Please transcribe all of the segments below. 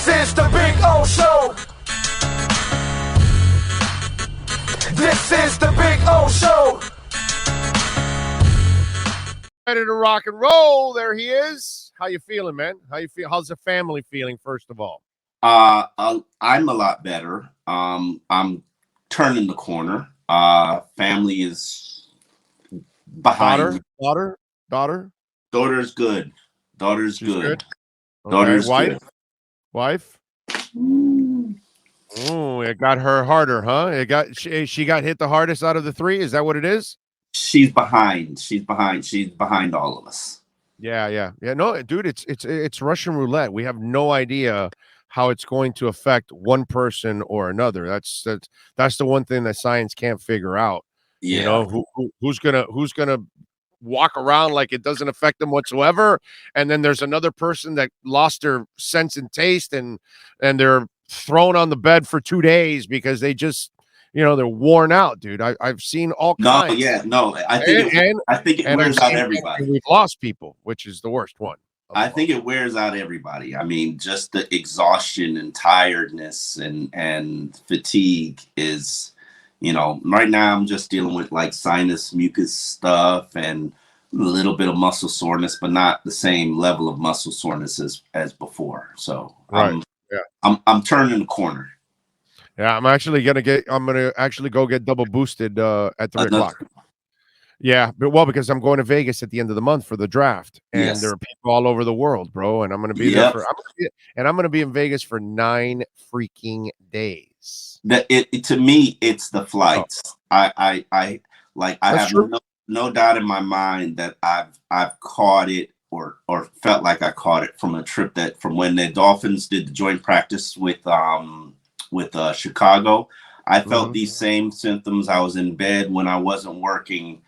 is the Big O Show. This is the Big O Show. Ready to rock and roll. There he is. How you feeling, man? How you feel? How's the family feeling, first of all? I'm a lot better. I'm turning the corner. Family is behind. Daughter's good. Daughter's good. Okay. Daughter's good. Wife? Oh, it got her harder, huh? She got hit the hardest out of the three. Is that what it is? She's behind. She's behind all of us. Yeah. No, dude, it's Russian roulette. We have no idea how it's going to affect one person or another. That's the one thing that science can't figure out. Yeah. You know, who's gonna walk around like it doesn't affect them whatsoever, and then there's another person that lost their sense and taste, and they're thrown on the bed for 2 days because they just, they're worn out, dude. I've seen all kinds. I think it wears out everybody. We've lost people, which is the worst one. I think it wears out everybody. I mean, just the exhaustion and tiredness and fatigue is, right now I'm just dealing with like sinus mucus stuff and a little bit of muscle soreness, but not the same level of muscle soreness as before. So right. I'm turning the corner. Yeah, I'm gonna actually go get double boosted at 3 o'clock. Yeah, because I'm going to Vegas at the end of the month for the draft, and there are people all over the world, bro. And I'm going to be there I'm going to be in Vegas for 9 freaking days. To me, it's the flights. I have no doubt in my mind that I've caught it or felt like I caught it from a trip from when the Dolphins did the joint practice with Chicago. I felt these same symptoms. I was in bed when I wasn't working.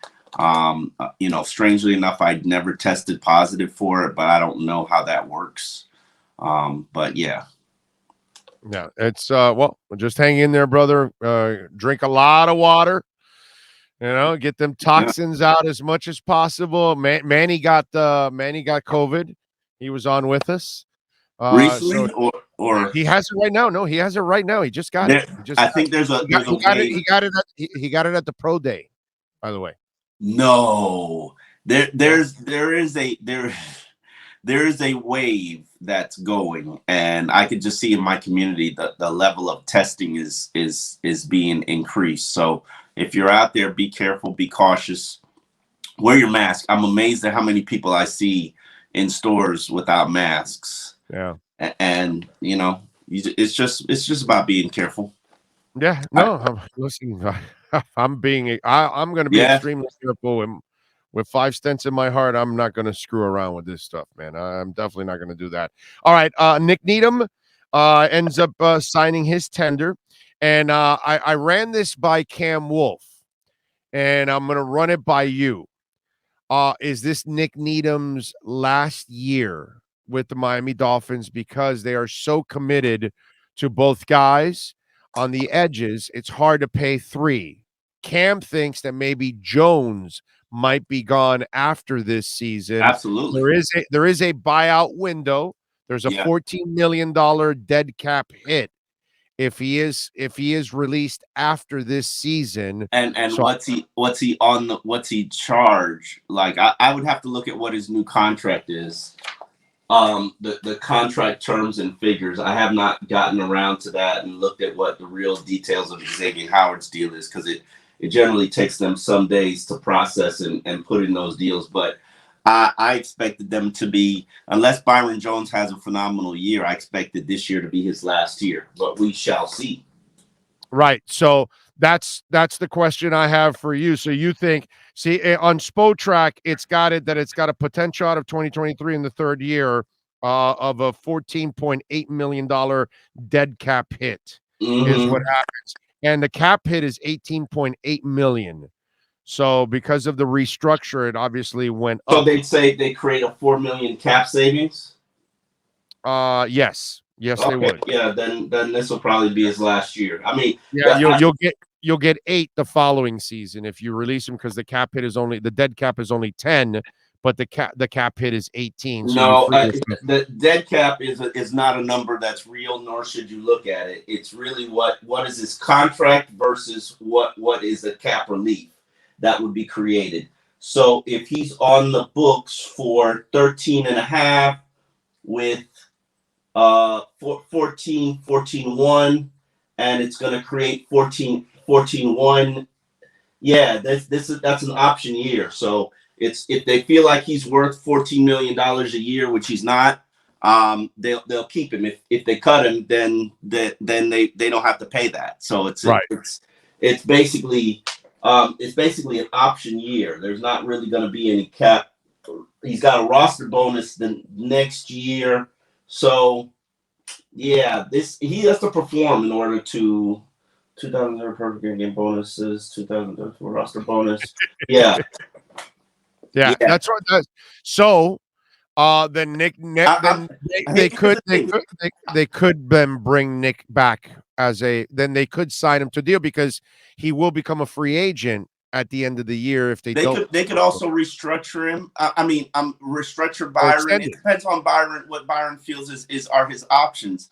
Strangely enough, I'd never tested positive for it, but I don't know how that works. But yeah. Yeah, it's just hang in there, brother. Drink a lot of water. Get them toxins out as much as possible. Manny got COVID. He was on with us recently, or he has it right now. No, he has it right now. He just got it. He got it at the pro day, by the way. No, there is a wave that's going, and I could just see in my community that the level of testing is being increased. So if you're out there, be careful, be cautious, wear your mask. I'm amazed at how many people I see in stores without masks. Yeah, and it's just about being careful. Yeah, no, listen. I'm going to be extremely careful, and with 5 stents in my heart, I'm not going to screw around with this stuff, man. I'm definitely not going to do that. All right, Nick Needham ends up signing his tender, and I ran this by Cam Wolf, and I'm going to run it by you. Is this Nick Needham's last year with the Miami Dolphins because they are so committed to both guys? On the edges, it's hard to pay 3. Cam thinks that maybe Jones might be gone after this season. Absolutely. There is a buyout window. There's a $14 million dead cap hit if he is released after this season. And so, what's he charged? Like I would have to look at what his new contract is. The contract terms and figures. I have not gotten around to that and looked at what the real details of Xavier Howard's deal is, because it generally takes them some days to process and put in those deals. But I expected them to be, unless Byron Jones has a phenomenal year, I expected this year to be his last year, but we shall see. Right. So that's the question I have for you. So you think, on Spotrac, it's got a potential out of 2023 in the third year of a $14.8 million dead cap hit is what happens. And the cap hit is $18.8 million. So because of the restructure, it obviously went up. So they'd say they create a $4 million cap savings? Yes. Yes, okay. They would. Yeah, then this will probably be his last year. I mean, you'll get 8 the following season if you release him, because the dead cap is only 10, but the cap hit is 18. So no, the dead cap is not a number that's real, nor should you look at it. It's really what is his contract versus what is the cap relief that would be created. So if he's on the books for 13 and a half with 14.1, and it's going to create 14.1. Yeah, that's an option year. So it's, if they feel like he's worth $14 million a year, which he's not, they'll keep him. If they cut him, then they don't have to pay that. So it's basically an option year. There's not really going to be any cap. He's got a roster bonus the next year. So yeah, he has to perform in order to 2,000 perfect game bonuses, 2,000 roster bonus. Yeah. Yeah, that's right. So then they could then bring Nick back then they could sign him to deal, because he will become a free agent at the end of the year if they don't. They could also restructure him. Restructure Byron. It depends on Byron, what Byron feels are his options.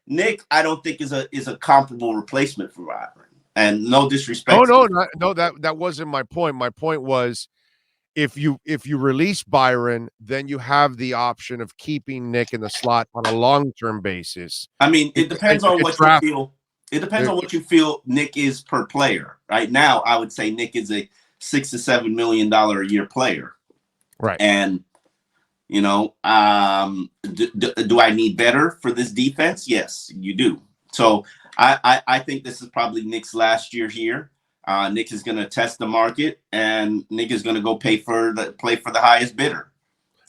Nick, I don't think is a comparable replacement for Byron. And no disrespect. No, that wasn't my point. My point was, if you release Byron, then you have the option of keeping Nick in the slot on a long-term basis. I mean, it depends on what you feel. It depends on what you feel Nick is per player. Right now, I would say Nick is a $6 to $7 million a year player. Right. And, do I need better for this defense? Yes, you do. So I think this is probably Nick's last year here. Nick is going to test the market, and Nick is going to go play for the highest bidder.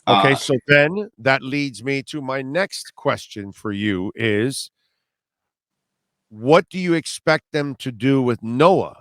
Okay, so then that leads me to my next question for you is, what do you expect them to do with Noah?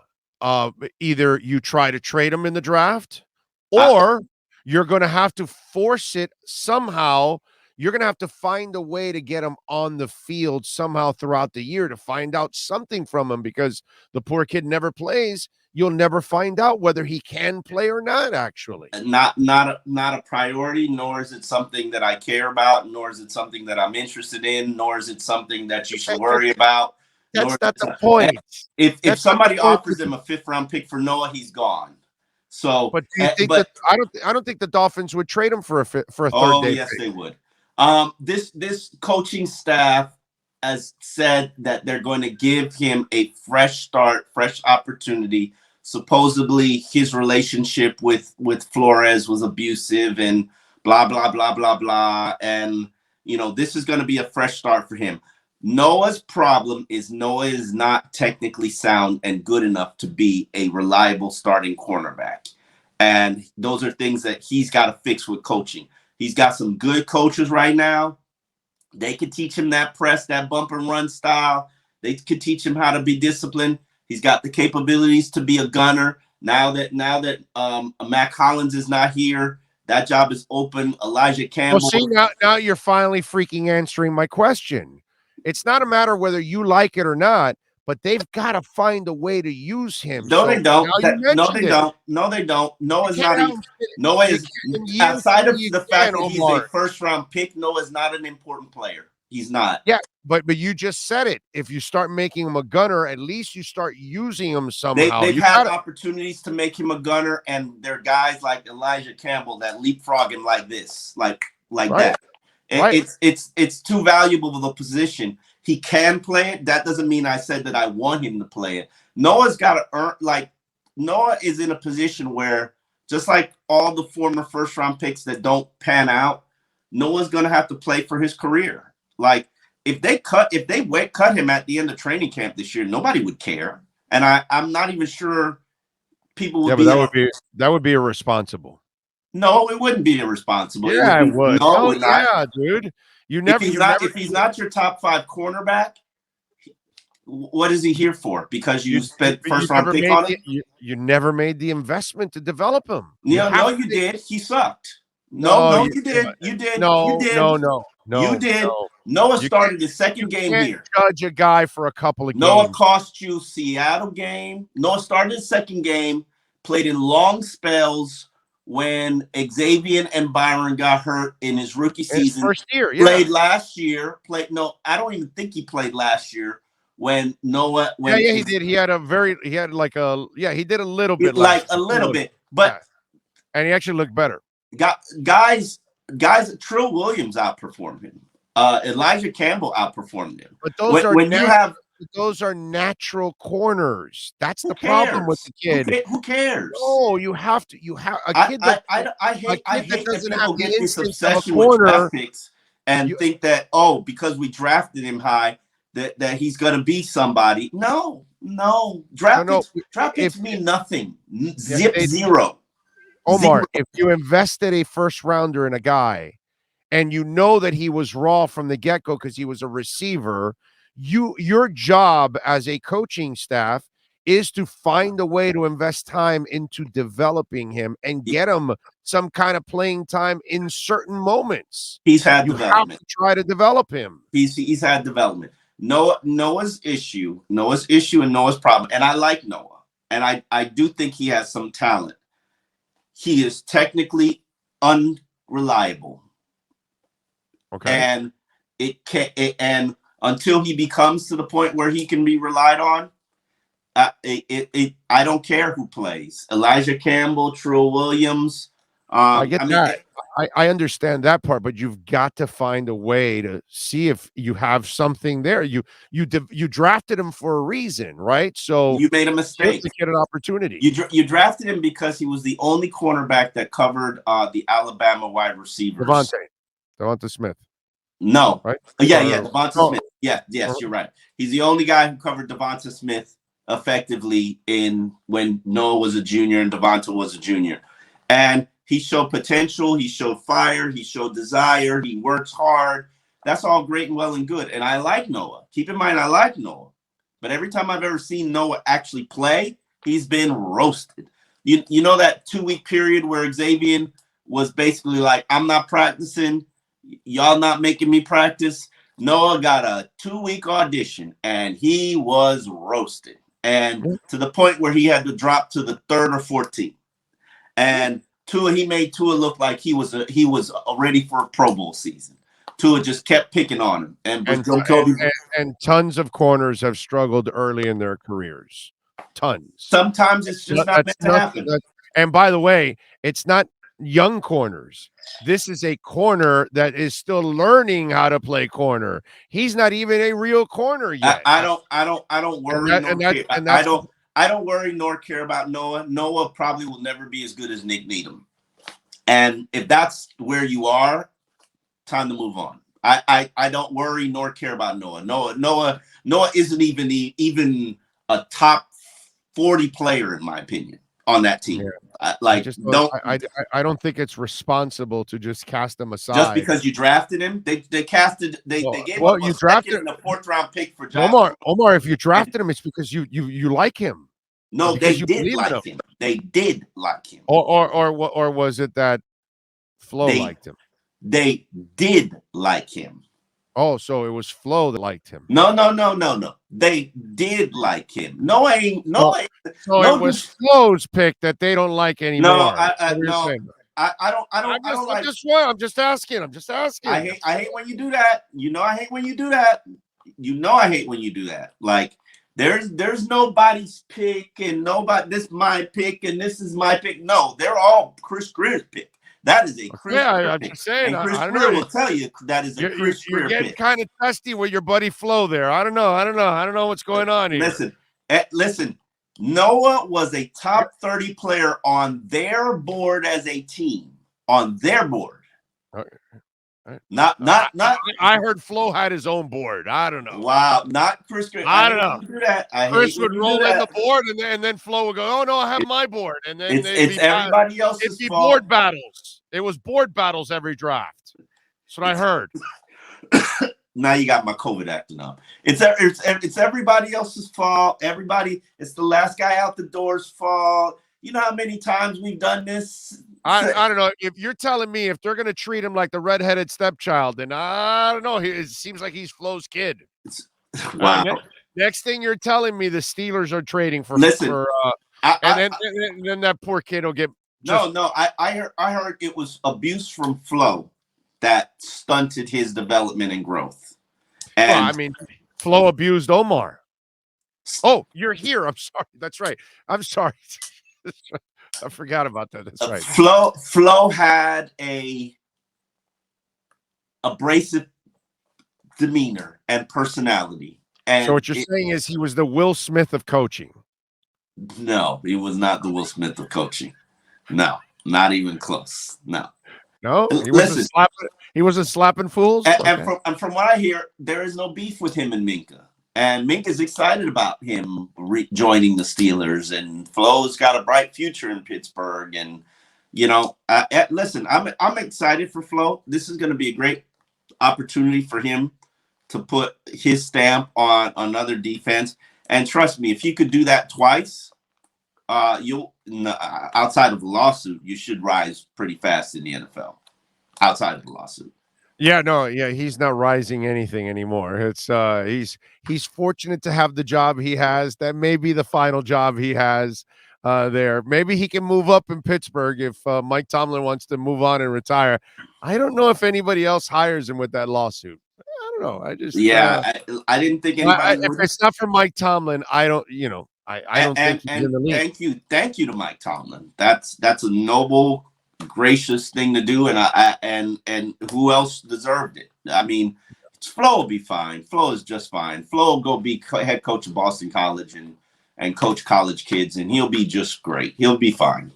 Either you try to trade him in the draft, or you're going to have to force it somehow. You're going to have to find a way to get him on the field somehow throughout the year to find out something from him, because the poor kid never plays. You'll never find out whether he can play or not, actually. Not a priority, nor is it something that I care about, nor is it something that I'm interested in, nor is it something that you should worry about. That's not the point. If somebody offers him a 5th-round pick for Noah, he's gone. So, but do you think I don't think the Dolphins would trade him for a third day. Oh, yes, they would. This coaching staff has said that they're going to give him a fresh start, fresh opportunity. Supposedly his relationship with Flores was abusive and blah, blah, blah, blah, blah. And, this is going to be a fresh start for him. Noah's problem is Noah is not technically sound and good enough to be a reliable starting cornerback. And those are things that he's got to fix with coaching. He's got some good coaches right now. They could teach him that press, that bump and run style. They could teach him how to be disciplined. He's got the capabilities to be a gunner. Now that Mac Hollins is not here, that job is open. Elijah Campbell. Well, see, now you're finally freaking answering my question. It's not a matter whether you like it or not, but they've got to find a way to use him. They don't. No, they don't. Noah's not even. Noah is, outside of the fact that he's a first-round pick, Noah's not an important player. He's not. Yeah, but you just said it. If you start making him a gunner, at least you start using him somehow. They've had opportunities to make him a gunner, and there are guys like Elijah Campbell that leapfrog him like this, like that. Right. It's too valuable of a position. He can play it. That doesn't mean I said that I want him to play it. Noah's got to earn. Noah is in a position where, just like all the former first-round picks that don't pan out, Noah's going to have to play for his career. Like, if they cut him at the end of training camp this year, nobody would care. And I'm not even sure people would. Yeah, but that would be irresponsible. No, it wouldn't be irresponsible. Yeah, it would. No, it would not. Dude. If he's not your top 5 cornerback, what is he here for? Because you spent first-round pick on him? You never made the investment to develop him. No, you did. He sucked. No, you did. You did. No. You did. No. Noah started the second game here. Judge a guy for a couple of games. Noah cost you Seattle game. Noah started the second game, played in long spells when Xavier and Byron got hurt in his rookie season. His first year, Played last year. No, I don't even think he played last year when Noah. He did. He did a little bit. Like a little bit. But and he actually looked better. Guys, Trill Williams outperformed him. Elijah Campbell outperformed him. But those are natural corners. That's the problem with the kid. Who cares? No, you have a kid that doesn't have the instinct of a corner and think that because we drafted him high that he's going to be somebody. No. Draft picks mean nothing. Zero. Omar, if you invested a first rounder in a guy and you know that he was raw from the get-go because he was a receiver, your job as a coaching staff is to find a way to invest time into developing him and get him some kind of playing time in certain moments. He's had development. Have to try to develop him. He's had development. Noah's issue and Noah's problem, and I like Noah, and I do think he has some talent. He is technically unreliable. Okay. And and until he becomes to the point where he can be relied on, I don't care who plays. Elijah Campbell, Trill Williams. I get that. I understand that part, but you've got to find a way to see if you have something there. You drafted him for a reason, right? So you made a mistake to get an opportunity. You drafted him because he was the only cornerback that covered the Alabama wide receivers. Devonta Smith. No, right? Devonta Smith. Yes, you're right. He's the only guy who covered Devonta Smith effectively when Noah was a junior and Devonta was a junior, and he showed potential. He showed fire. He showed desire. He works hard. That's all great and well and good. And I like Noah. Keep in mind, I like Noah. But every time I've ever seen Noah actually play, he's been roasted. You know that 2-week period where Xavier was basically like, I'm not practicing. Y'all not making me practice. Noah got a 2-week audition, and he was roasted. And to the point where he had to drop to the 3rd or 14th. And he made Tua look like he was ready for a Pro Bowl season. Tua just kept picking on him, and tons of corners have struggled early in their careers. Tons. Sometimes it's just not meant to happen. And by the way, it's not young corners. This is a corner that is still learning how to play corner. He's not even a real corner yet. I don't worry. I don't worry nor care about Noah. Noah probably will never be as good as Nick Needham. And if that's where you are, time to move on. I don't worry nor care about Noah. Noah isn't even a top 40 player in my opinion on that team. Yeah. I don't think it's responsible to just cast him aside just because you drafted him. They gave up a second and a 4th round pick for Josh. Omar, if you drafted him, it's because you like him. No, they did like him. They did like him. Or was it that Flo liked him? They did like him. Oh, so it was Flo that liked him. No. They did like him. No, it was Flo's pick that they don't like anymore. No, I don't like. I'm just asking. I hate when you do that. I hate when you do that. I hate when you do that. Like there's nobody's pick and this is my pick and this is my pick. No, they're all Chris Greer's pick. That is a Chris Greer pick. Just saying. And Chris Greer will tell you that is a Chris Greer pick. You're getting kind of testy with your buddy Flo there. I don't know what's going on here. Listen. Noah was a top 30 player on their board as a team. On their board. Not. I heard Flo had his own board. I don't know. Wow, not Chris. I don't know. Do that. Chris would roll in the board, and then Flo would go, "Oh no, I have my board." And then it's everybody else's It'd be fault. board battles. It was board battles every draft. That's what I heard. Now you got my COVID acting up. It's everybody else's fault. It's the last guy out the door's fault. You know how many times we've done this? I don't know. If you're telling me if they're going to treat him like the redheaded stepchild, then I don't know. It seems like he's Flo's kid. Wow. Next thing you're telling me, the Steelers are trading for. Listen, and then that poor kid will get No. I heard it was abuse from Flo that stunted his development and growth. And well, I mean, Flo abused Omar. Oh, you're here. I'm sorry. That's right. I'm sorry. I forgot about that. That's right. Flo had a abrasive demeanor and personality. And so what you're saying is he was the Will Smith of coaching. No, he was not the Will Smith of coaching. No, not even close. No. Listen, he wasn't slapping fools. And from what I hear, there is no beef with him and Minka. And Minka's excited about him joining the Steelers, and Flo's got a bright future in Pittsburgh. And listen, I'm excited for Flo. This is going to be a great opportunity for him to put his stamp on another defense. And trust me, if you could do that twice, outside of the lawsuit, you should rise pretty fast in the NFL. Outside of the lawsuit. He's not rising anything anymore. It's he's fortunate to have the job he has. That may be the final job he has there. Maybe he can move up in Pittsburgh if Mike Tomlin wants to move on and retire. I don't know if anybody else hires him with that lawsuit. I don't know. I just I didn't think anybody. If it's not for Mike Tomlin, I don't. I don't think he's in the league. Thank you to Mike Tomlin. That's a noble, gracious thing to do, and who else deserved it? I mean, Flo will be fine. Flo is just fine. Flo will go be head coach of Boston College and coach college kids, and he'll be just great. He'll be fine.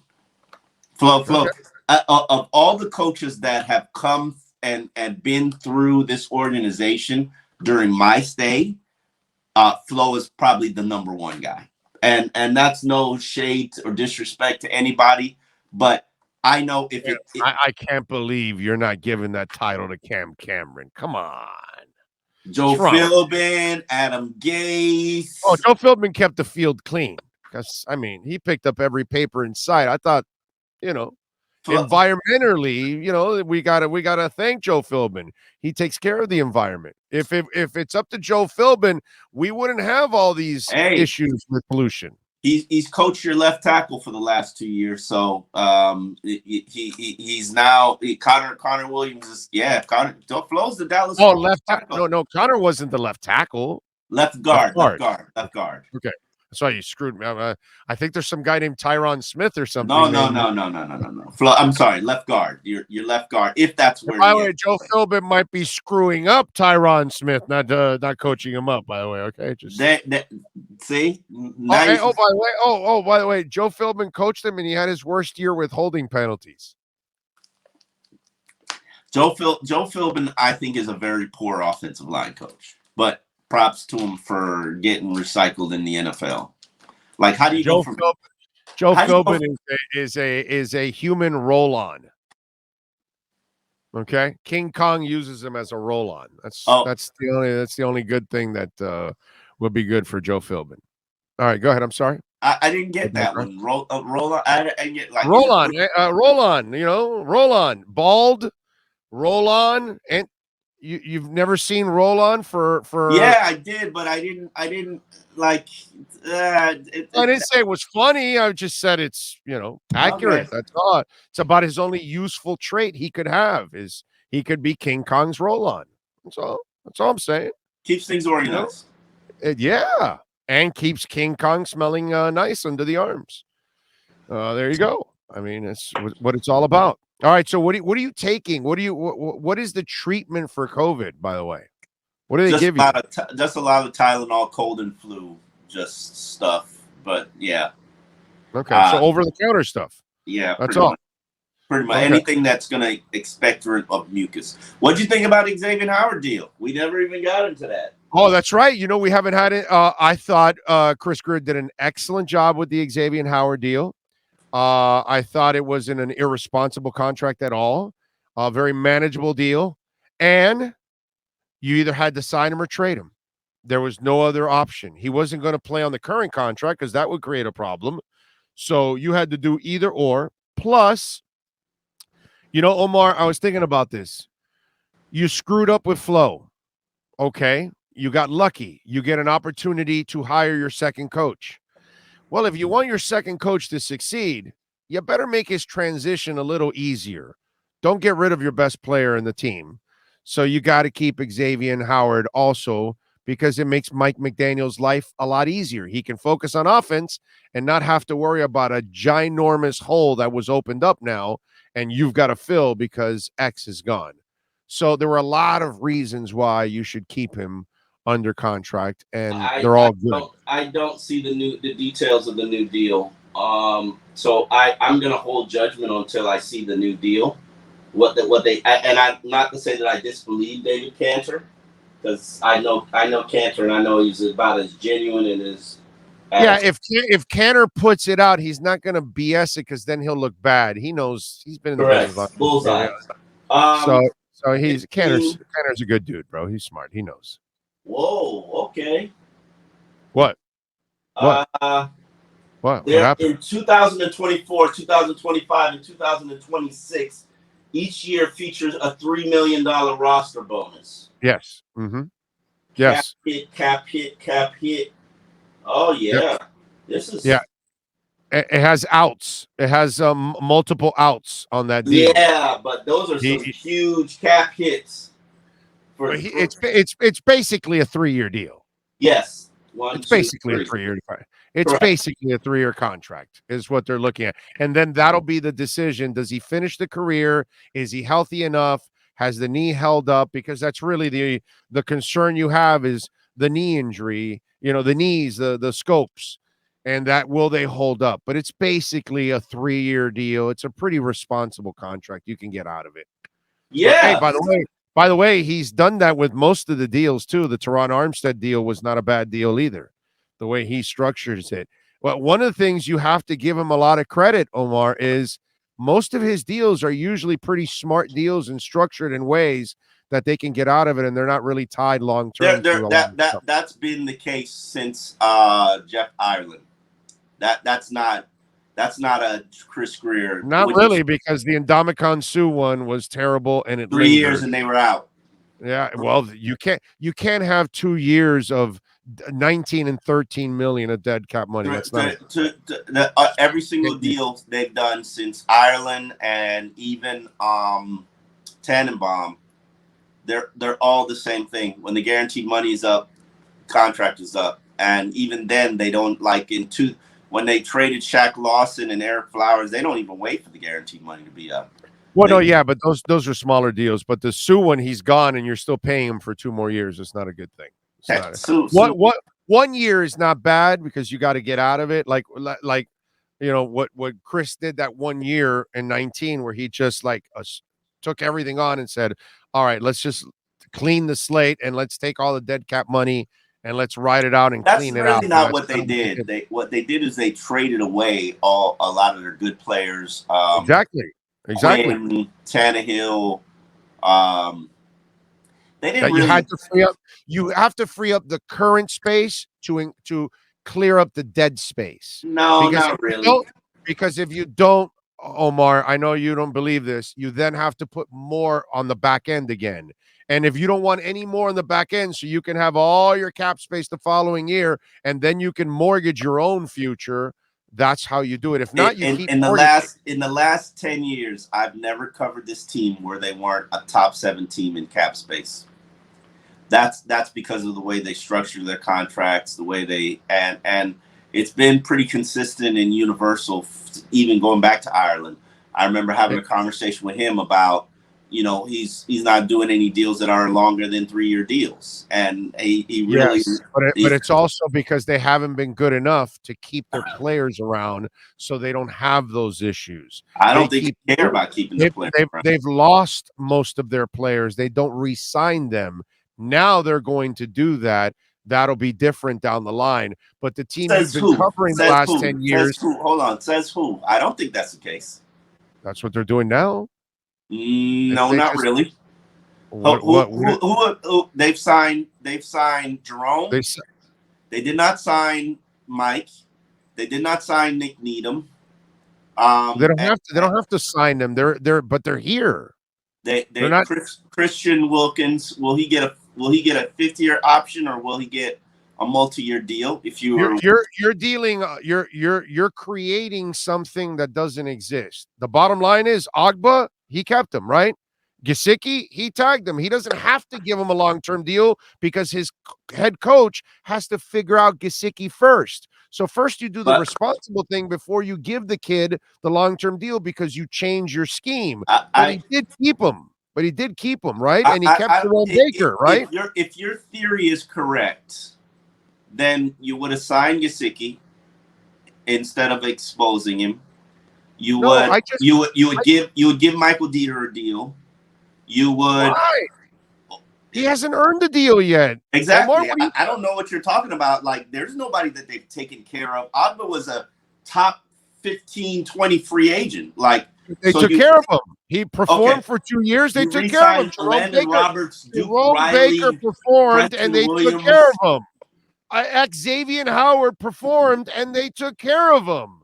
Flo. Okay. Of all the coaches that have come and been through this organization during my stay, Flo is probably the number one guy. And that's no shade or disrespect to anybody, but I know I can't believe you're not giving that title to Cam Cameron. Come on. Joe Philbin, Adam Gase. Oh, Joe Philbin kept the field clean. Because, he picked up every paper in sight. I thought, environmentally, we gotta thank Joe Philbin. He takes care of the environment. If it's up to Joe Philbin, we wouldn't have all these issues with pollution. He's coached your left tackle for the last 2 years, so he's now Connor Williams is Flo's the Dallas. Oh, left tackle. No, Connor wasn't the left tackle. Left guard. Okay. That's why you screwed me. I think there's some guy named Tyron Smith or something. No. I'm sorry, left guard. Your left guard. If that's where. By the way, Joe Philbin might be screwing up Tyron Smith, not coaching him up. By the way, okay. Just see. By the way, Joe Philbin coached him, and he had his worst year with holding penalties. Joe Philbin, I think, is a very poor offensive line coach, but props to him for getting recycled in the NFL. Like, how do you go from Joe Philbin is a human roll-on. Okay, King Kong uses him as a roll-on. That's the only good thing that will be good for Joe Philbin. All right, go ahead. I'm sorry. I didn't get that one. Roll on. I get like roll on. Roll on. Roll on. Bald. Roll on. And you've never seen roll on for. Yeah, I did, but I didn't like. I didn't say it was funny. I just said it's accurate. Okay. That's all. It's about his only useful trait he could have is he could be King Kong's roll on. That's all I'm saying. Keeps things organized. Yeah. And keeps King Kong smelling nice under the arms. There you go. It's what it's all about. All right. So what are you taking? What is the treatment for COVID, by the way? What do they give you? Just a lot of Tylenol, cold and flu, just stuff. But yeah. Okay. So over-the-counter stuff. Yeah. That's all. Pretty much anything that's going to expectorant of mucus. What do you think about Xavier Howard deal? We never even got into that. Oh, that's right. We haven't had it. I thought Chris Greer did an excellent job with the Xavier Howard deal. I thought it wasn't an irresponsible contract at all. A very manageable deal. And you either had to sign him or trade him. There was no other option. He wasn't going to play on the current contract because that would create a problem. So you had to do either or. Plus, Omar, I was thinking about this. You screwed up with Flo. Okay. You got lucky. You get an opportunity to hire your second coach. Well, if you want your second coach to succeed, you better make his transition a little easier. Don't get rid of your best player in the team. So you got to keep Xavier Howard also, because it makes Mike McDaniel's life a lot easier. He can focus on offense and not have to worry about a ginormous hole that was opened up now and you've got to fill because X is gone. So there were a lot of reasons why you should keep him under contract, and they're all good. I don't see the details of the new deal. So I'm gonna hold judgment until I see the new deal. Not to say that I disbelieve David Cantor, because I know Cantor, and I know he's about as genuine and as if Cantor puts it out, he's not gonna BS it, because then he'll look bad. He knows, he's been in the business. Bullseye. So Cantor's a good dude, bro. He's smart. He knows. Whoa. Okay. What? What happened? In 2024, 2025, and 2026, each year features a $3 million roster bonus. Yes. Mm-hmm. Yes. Cap hit. Oh yeah. Yep. This is It has outs. It has multiple outs on that deal. Yeah, but those are some huge cap hits. It's basically a 3-year deal. Yes. It's basically a 3-year. It's basically a 3-year contract is what they're looking at. And then that'll be the decision. Does he finish the career? Is he healthy enough? Has the knee held up? Because that's really the concern you have, is the knee injury, the knees, the scopes, and that will they hold up? But it's basically a 3-year deal. It's a pretty responsible contract. You can get out of it. Yeah. But, hey, by the way, he's done that with most of the deals too. The Teron Armstead deal was not a bad deal either, the way he structures it. But one of the things you have to give him a lot of credit, Omar, is most of his deals are usually pretty smart deals and structured in ways that they can get out of it, and they're not really tied long term. That's been the case since Jeff Ireland. That's not a Chris Greer. Not really, because the Ndamukong Suh one was terrible, and it 3 years and they were out. Yeah, well, you can't have 2 years of 19 and 13 million of dead cap money. That's not every single deal they've done since Ireland and even Tannenbaum. They're all the same thing. When the guaranteed money is up, contract is up, and even then they don't when they traded Shaq Lawson and Eric Flowers, they don't even wait for the guaranteed money to be up. Well, no, yeah, but those are smaller deals. But the Suh one, he's gone, and you're still paying him for 2 more years. It's not a good thing. What 1 year is not bad, because you got to get out of it. Like what Chris did that 1 year in 19, where he just took everything on and said, all right, let's just clean the slate and let's take all the dead cap money and let's ride it out and clean it out. That's really not what they did. What they did is they traded away a lot of their good players. Exactly. Quinn, Tannehill. They didn't really. You have to free up the current space to clear up the dead space. No, not really. Because if you don't, Omar, I know you don't believe this, you then have to put more on the back end again. And if you don't want any more on the back end, so you can have all your cap space the following year, and then you can mortgage your own future, that's how you do it. If not, you keep in the last 10 years, I've never covered this team where they weren't a top 7 team in cap space. That's because of the way they structure their contracts, the way they and it's been pretty consistent and universal, even going back to Ireland. I remember having a conversation with him about, he's not doing any deals that are longer than 3-year deals, and he really. Yes, but it's also because they haven't been good enough to keep their players around, so they don't have those issues. I don't think they care about keeping the players around. They've lost most of their players. They don't re-sign them. Now they're going to do that. That'll be different down the line. But the team you've been covering the last 10 years. Hold on. Says who? I don't think that's the case. That's what they're doing now? No, not really. Who they've signed Jerome. They did not sign Mike. They did not sign Nick Needham. They don't have to sign them. They're here. They're not. Christian Wilkins, will he get a 5th-year option, or will he get a multi-year deal. If you were, you're dealing, you're creating something that doesn't exist. The bottom line is Agba, he kept him, right? Gesicki, he tagged him. He doesn't have to give him a long-term deal because his head coach has to figure out Gesicki first. So first you do the responsible thing before you give the kid the long-term deal because you change your scheme. But he did keep him. But he did keep him, right? And he kept Jerome Baker, right? If your theory is correct, then you would assign Gesicki instead of exposing him. You would give Michael Dieter a deal. You would. Why? He hasn't earned the deal yet. Exactly. Omar, I don't know what you're talking about. Like, there's nobody that they've taken care of. Agba was a top 15, 20 free agent. Like, they took care of him. He performed for 2 years. They took care of him. Jerome Baker performed, and they took care of him. Xavier Howard performed, and they took care of him.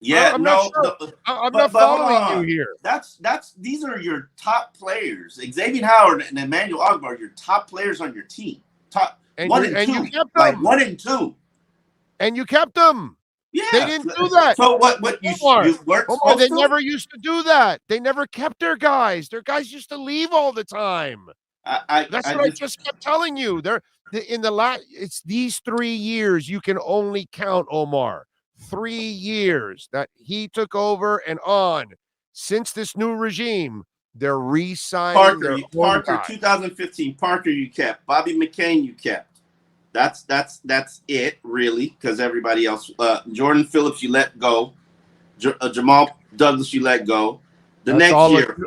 Yeah, I'm not following you here. These are your top players. Xavier Howard and Emmanuel Agba are your top players on your team. Top one and two. You kept them. Like 1 and 2. And you kept them. Yeah, they didn't do that. So what you weren't supposed they to? never used to do that. They never kept their guys. Their guys used to leave all the time. That's what I just kept telling you. It's these 3 years you can only count, Omar. 3 years that he took over and on. Since this new regime, they're re-signing Parker 2015. Parker you kept. Bobby McCain you kept. That's it, really, because everybody else. Jordan Phillips, you let go. Jamal Douglas, you let go. Next year,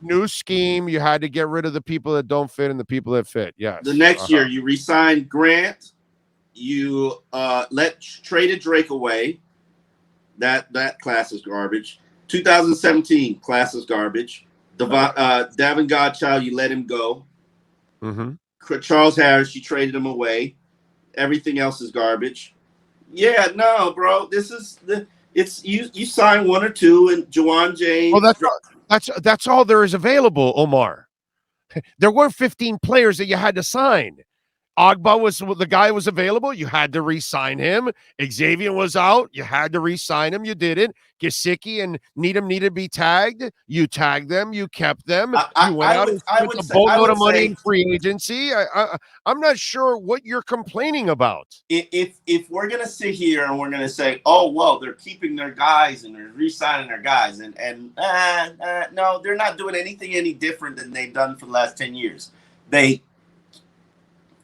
new scheme. You had to get rid of the people that don't fit and the people that fit. Yes. The next year, you re-signed Grant. You traded Drake away. That class is garbage. 2017 class is garbage. Davin Godchild, you let him go. Mm-hmm. Charles Harris, you traded him away. Everything else is garbage. Yeah, no, bro. This is you sign 1 or 2 and Juwan James. Well, that's all there is available, Omar. There were 15 players that you had to sign. Agba was the guy was available. You had to re-sign him. Xavier was out. You had to re-sign him. You did it. Gesicki and Needham needed to be tagged. You tagged them. You kept them. You went out and spent a boatload of money in free agency. I'm not sure what you're complaining about. If we're gonna sit here and we're gonna say, oh well, they're keeping their guys and they're re-signing their guys, and no, they're not doing anything any different than they've done for the last 10 years.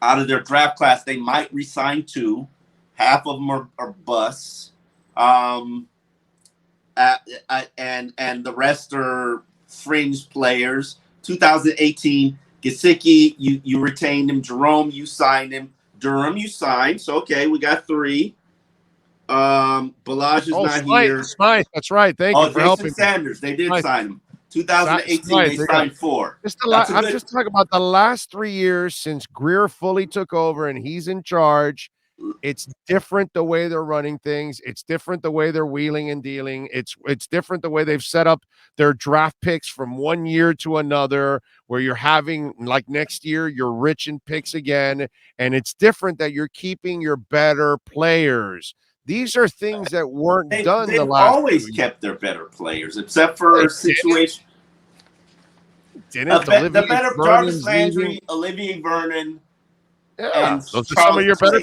Out of their draft class, they might re-sign 2. Half of them are busts. And the rest are fringe players. 2018, Gesicki, you retained him. Jerome, you signed him. Durham, you signed. So, okay, we got 3. Balaj is not here. Smythe, that's right. Thank you for helping. Sanders, they did sign him. 2018, they signed 4. I'm just talking about the last 3 years since Greer fully took over and he's in charge. It's different the way they're running things. It's different the way they're wheeling and dealing. It's different the way they've set up their draft picks from 1 year to another, where you're having, like next year, you're rich in picks again. And it's different that you're keeping your better players. These are things that weren't done the last. They've always kept their better players, except for a situation. The better Jarvis Landry, Olivier Vernon. Yeah, those are some of your better.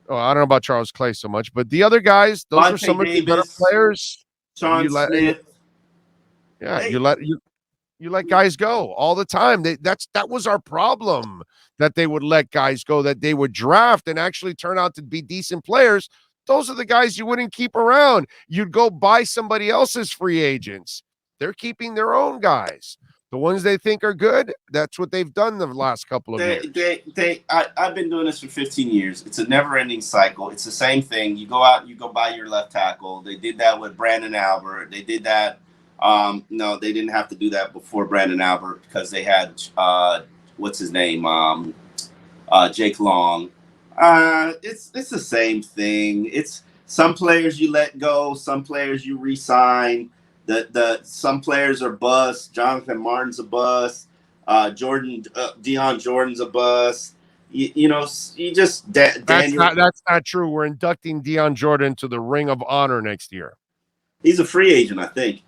Oh, I don't know about Charles Clay so much, but the other guys, those are some of your better players. Sean Smith. Yeah, you let guys go all the time. That was our problem, that they would let guys go, that they would draft and actually turn out to be decent players. Those are the guys you wouldn't keep around. You'd go buy somebody else's free agents. They're keeping their own guys. The ones they think are good, that's what they've done the last couple of years. I've been doing this for 15 years. It's a never-ending cycle. It's the same thing. You go out and you go buy your left tackle. They did that with Brandon Albert. They did that. No, they didn't have to do that before Brandon Albert because they had, what's his name? Jake Long. It's the same thing. It's some players you let go, some players you re-sign. Some players are bust. Jonathan Martin's a bust. Dion Jordan's a bust. you just Daniel. That's not true. We're inducting Deion Jordan to the Ring of Honor next year. He's a free agent, I think.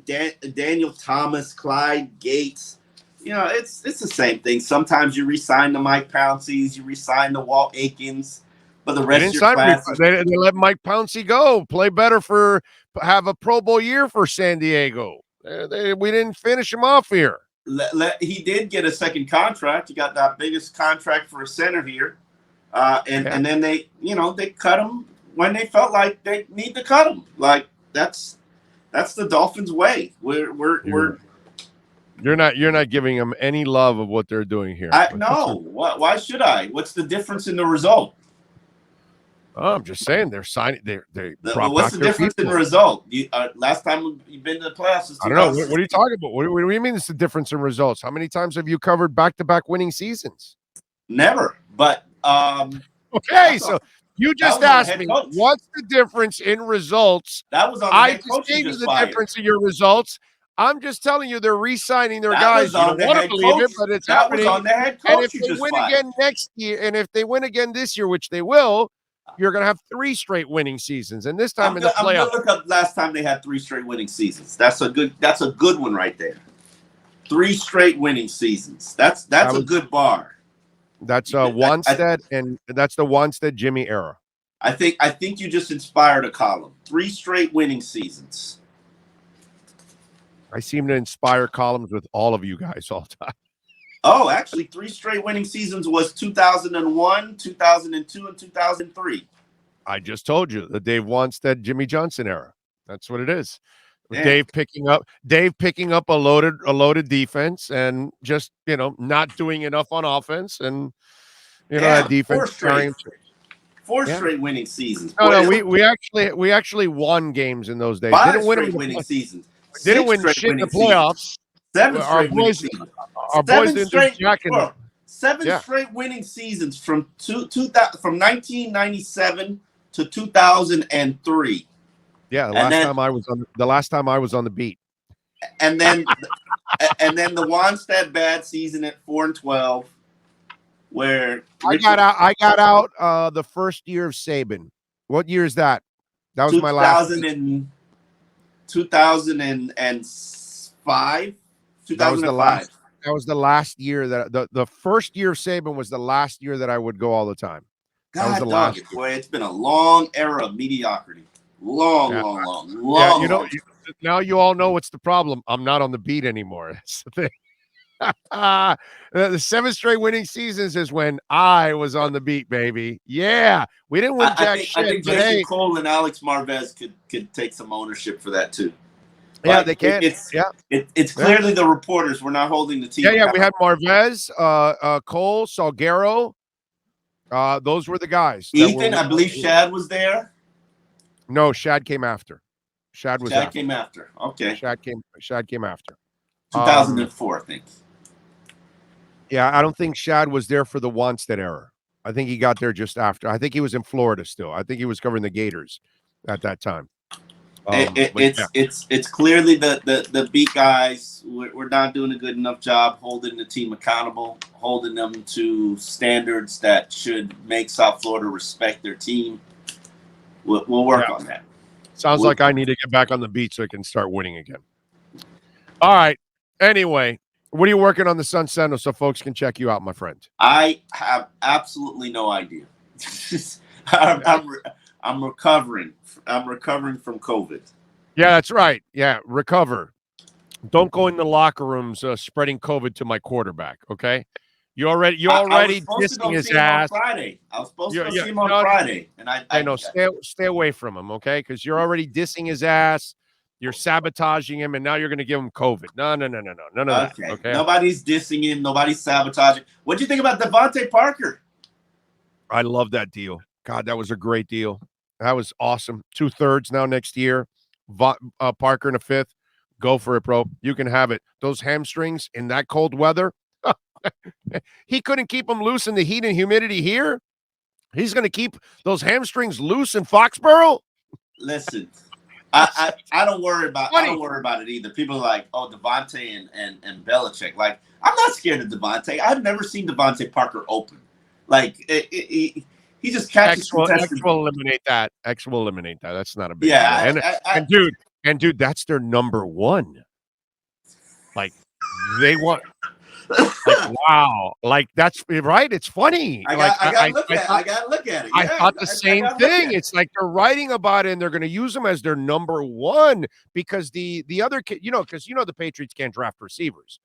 Daniel Thomas, Clyde Gates. It's the same thing. Sometimes you re-sign the Mike Pouncey's, you re-sign the Walt Aikens, but the rest of your class. They let Mike Pouncey go. Play better have a Pro Bowl year for San Diego. We didn't finish him off here. He did get a second contract. He got that biggest contract for a center here, and then they cut him when they felt like they need to cut him. Like that's the Dolphins' way. You're not giving them any love of what they're doing here. No. Why should I? What's the difference in the result? Oh, I'm just saying they're signing. What's the difference in the result? Last time you've been to the playoffs? I don't know. What are you talking about? What do you mean it's the difference in results? How many times have you covered back-to-back winning seasons? Never. But okay, so you just asked me what's the difference in results. That was on the head coach. I just gave you the difference in your results. I'm just telling you they're re-signing their guys. You don't want to believe it, but it's happening. Was on the head coach. And if they win again next year, and if they win again this year, which they will, you're going to have 3 straight winning seasons, and this time in the playoffs. I'm going to look up last time they had 3 straight winning seasons. That's a good one right there. 3 straight winning seasons. That's a good bar. That's Wanstead, and that's the Wanstead Jimmy era. I think you just inspired a column. 3 straight winning seasons. I seem to inspire columns with all of you guys all the time. Oh, actually, 3 straight winning seasons was 2001, 2002, and 2003. I just told you the Dave Wanstead, Jimmy Johnson era. That's what it is. Yeah. Dave picking up a loaded defense and just not doing enough on offense, and that defense carrying. 4 straight winning seasons. No, we actually won games in those days. 5 Didn't win straight winning seasons. Didn't win shit in the playoffs. 7 straight winning seasons. Our boys didn't do jack in them. 7 straight winning seasons from 1997 to 2003. Yeah, the last time I was on the beat. And then the Wanstead bad season at 4-12, where I got out the first year of Saban. What year is that? That was my last. 2005. 2005. That was the last year that the first year of Saban was the last year that I would go all the time. That was the last year. Boy, it's been a long era of mediocrity. Long. Now you all know what's the problem. I'm not on the beat anymore. That's the thing. The 7 straight winning seasons is when I was on the beat, baby. Yeah, we didn't win jack shit. I think Jason Cole and Alex Marvez could take some ownership for that too. Yeah, they can. It's clearly the reporters. We're not holding the team. Yeah. We had Marvez, Cole, Salguero. Those were the guys. Ethan, I believe Shad was there. No, Shad came after. Shad came after. Okay. Shad came after. 2004, I think. Yeah, I don't think Shad was there for the Wanstead era. I think he got there just after. I think he was in Florida still. I think he was covering the Gators at that time. It's clearly the beat guys. We're not doing a good enough job holding the team accountable, holding them to standards that should make South Florida respect their team. We'll work on that. Sounds like I need to get back on the beat so I can start winning again. All right. Anyway, what are you working on the Sun Sentinel so folks can check you out, my friend? I have absolutely no idea. I'm recovering. I'm recovering from COVID. Yeah, that's right. Yeah, recover. Don't go in the locker rooms spreading COVID to my quarterback. Okay, you're already dissing his ass. I was supposed to see him on Friday, and I know. Stay away from him, okay? Because you're already dissing his ass. You're sabotaging him, and now you're going to give him COVID. No, none of that. Okay. Nobody's dissing him. Nobody's sabotaging. What do you think about Devontae Parker? I love that deal. God, that was a great deal. That was awesome. 2/3 now next year. Parker in a 5th. Go for it, bro. You can have it. Those hamstrings in that cold weather. He couldn't keep them loose in the heat and humidity here. He's going to keep those hamstrings loose in Foxborough. Listen, I don't worry about it either. People are like, oh, Devontae and Belichick. Like, I'm not scared of Devontae. I've never seen Devontae Parker open. Like he just catches X will eliminate that. X will eliminate that. That's not a big deal. And dude, that's their number one. Like they want. Like wow, like that's right. It's funny. I gotta look at it. I thought the same thing. It's like they're writing about it and they're going to use them as their number one because the other kid, because the Patriots can't draft receivers.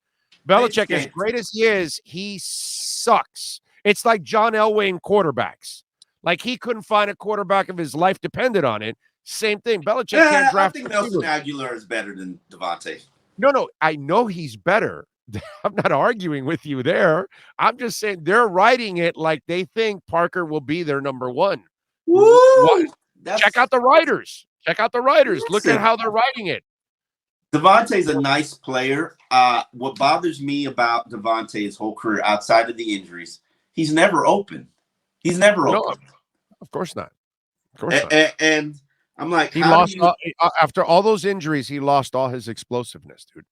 Belichick, as great as he is, he sucks. It's like John Elway in quarterbacks. Like he couldn't find a quarterback if his life depended on it. Same thing. Belichick can't draft. I think Nelson Aguilar is better than Devontae. No, I know he's better. I'm not arguing with you there. I'm just saying they're writing it like they think Parker will be their number one. Woo! Check out the writers. Look at how they're writing it. Devontae's a nice player. What bothers me about Devontae his whole career, outside of the injuries, he's never open. No, of course not. And I'm like, he lost after all those injuries. He lost all his explosiveness, dude.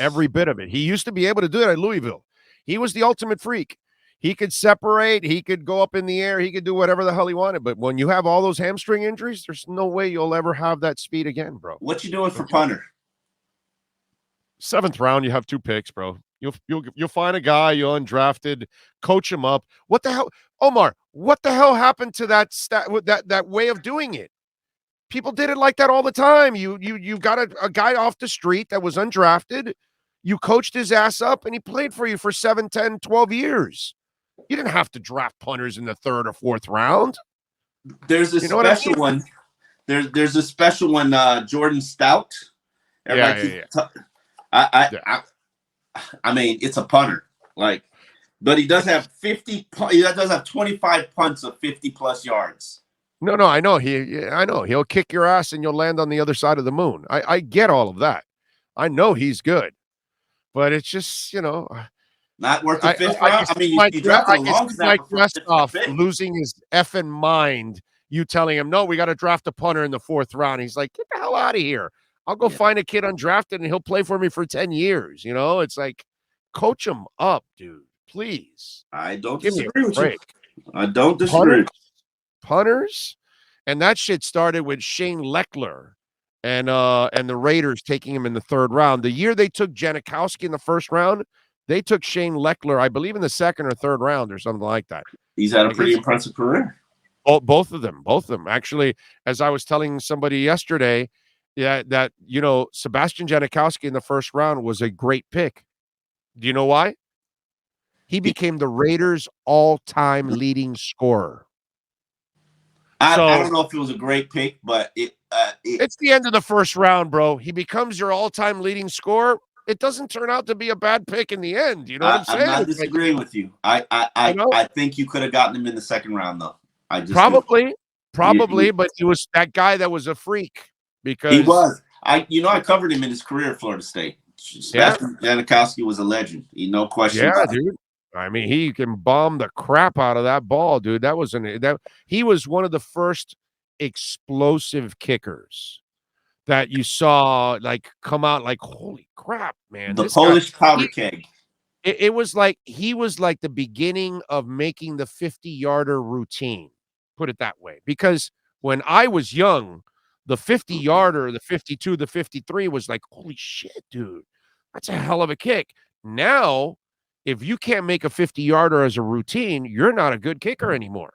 Every bit of it. He used to be able to do it at Louisville. He was the ultimate freak. He could separate. He could go up in the air. He could do whatever the hell he wanted. But when you have all those hamstring injuries, there's no way you'll ever have that speed again, bro. What you doing for punter? 7th round, you have 2 picks, bro. You'll find a guy you undrafted, coach him up. What the hell, Omar? What the hell happened to that way of doing it? People did it like that all the time. You got a guy off the street that was undrafted. You coached his ass up, and he played for you for 7, 10, 12 years. You didn't have to draft punters in the 3rd or 4th round. There's a special one. There's a special one, Jordan Stout. I mean, it's a punter. But he does have 50. He does have 25 punts of 50+ yards. No, I know. I know. He'll kick your ass and you'll land on the other side of the moon. I get all of that. I know he's good. But it's just, not worth the 5th round. I mean, you drafted a long snapper off losing his effing mind. You telling him, no, we got to draft a punter in the 4th round. He's like, get the hell out of here. I'll go find a kid undrafted and he'll play for me for 10 years. It's like, coach him up, dude. Please. I don't disagree with you. I don't disagree. Punters, and that shit started with Shane Leckler and the Raiders taking him in the 3rd round. The year they took Janikowski in the 1st round, they took Shane Leckler, I believe, in the 2nd or 3rd round or something like that. He's had a pretty impressive career. Both of them. Actually, as I was telling somebody yesterday, that Sebastian Janikowski in the 1st round was a great pick. Do you know why? He became the Raiders' all-time leading scorer. I don't know if it was a great pick, but it's the end of the 1st round, bro. He becomes your all-time leading scorer. It doesn't turn out to be a bad pick in the end. You know what I'm saying? I'm not disagreeing with you. I think you could have gotten him in the 2nd round, though. Probably, but he was that guy that was a freak because he was. I covered him in his career at Florida State. Sebastian Janikowski was a legend. No question. Yeah, dude. I mean, he can bomb the crap out of that ball, dude. He was one of the first explosive kickers that you saw come out like, holy crap, man. The Polish powder keg. It was like he was like the beginning of making the 50-yarder routine, put it that way. Because when I was young, the 50-yarder, the 52, the 53 was like, holy shit, dude. That's a hell of a kick. Now, if you can't make a 50-yarder as a routine, you're not a good kicker anymore.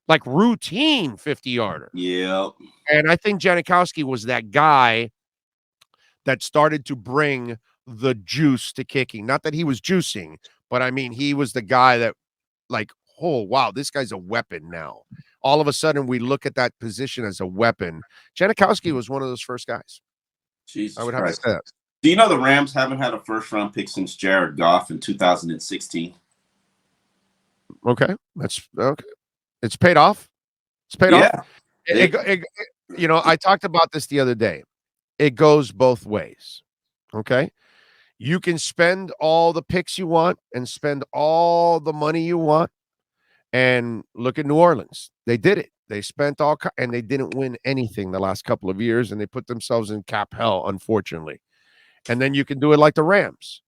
Like routine 50-yarder. Yeah. And I think Janikowski was that guy that started to bring the juice to kicking. Not that he was juicing, but I mean, he was the guy that oh, wow, this guy's a weapon now. All of a sudden, we look at that position as a weapon. Janikowski was one of those first guys. Jesus I would have Christ. to say that. Do you know the Rams haven't had a 1st-round pick since Jared Goff in 2016? Okay. That's okay. It's paid off. It's paid off. I talked about this the other day. It goes both ways. Okay. You can spend all the picks you want and spend all the money you want. And look at New Orleans. They did it. They spent and they didn't win anything the last couple of years, and they put themselves in cap hell, unfortunately. And then you can do it like the Rams,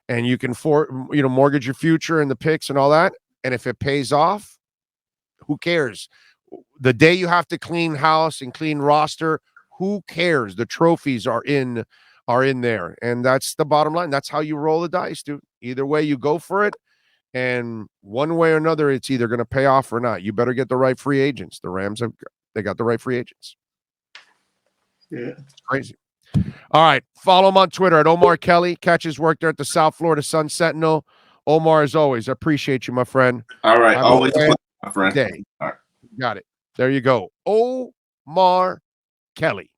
and you can mortgage your future and the picks and all that. And if it pays off, who cares? The day you have to clean house and clean roster, who cares? The trophies are in there, and that's the bottom line. That's how you roll the dice, dude. Either way, you go for it. And one way or another, it's either going to pay off or not. You better get the right free agents. The Rams they got the right free agents. Yeah. It's crazy. All right. Follow him on Twitter at Omar Kelly. Catch his work there at the South Florida Sun Sentinel. Omar, as always, I appreciate you, my friend. All right. Always a pleasure, my friend. Day. All right. Got it. There you go. Omar Kelly.